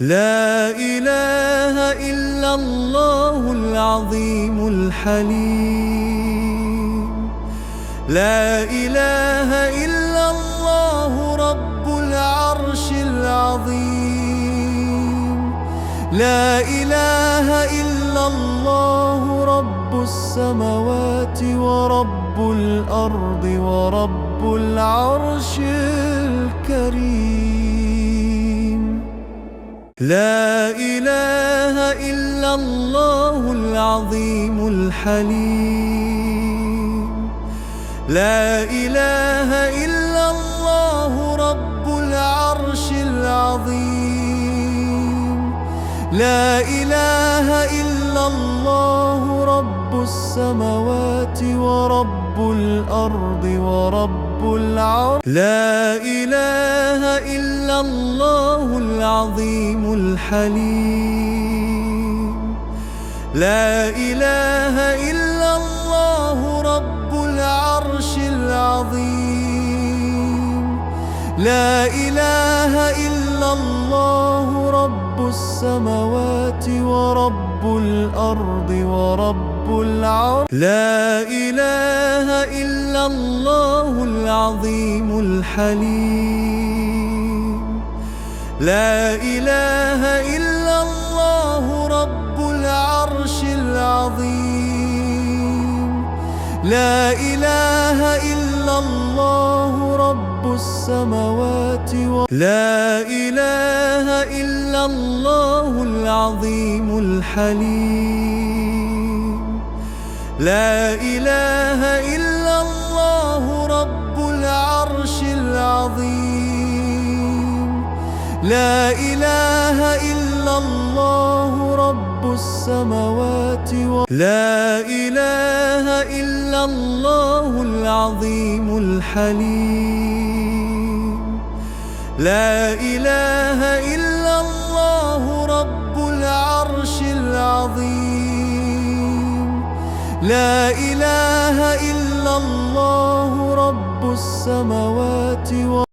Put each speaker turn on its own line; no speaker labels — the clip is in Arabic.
لا إله إلا الله العظيم الحليم. لا إله إلا الله رب العرش العظيم. لا إله إلا الله رب السماوات ورب الأرض ورب العرش الكريم. لا إله إلا الله العظيم الحليم. لا إله إلا الله رب العرش العظيم. لا إله إلا الله رب السماوات ورب الأرض ورب العرش. لا إله إلا الله العظيم الحليم. لا إله إلا الله رب العرش العظيم. لا إله إلا الله رب السماوات ورب الأرض ورب العرش. لا إله إلا الله العظيم الحليم. لا إله إلا الله رب العرش العظيم. لا إله إلا الله رب السماوات لا إله إلا الله العظيم الحليم. لا إله إلا الله رب العرش العظيم. لا إله إلا الله رب السماوات لا إله إلا الله العظيم الحليم. لا إله إلا الله رب العرش العظيم. لا إله إلا الله رب السماوات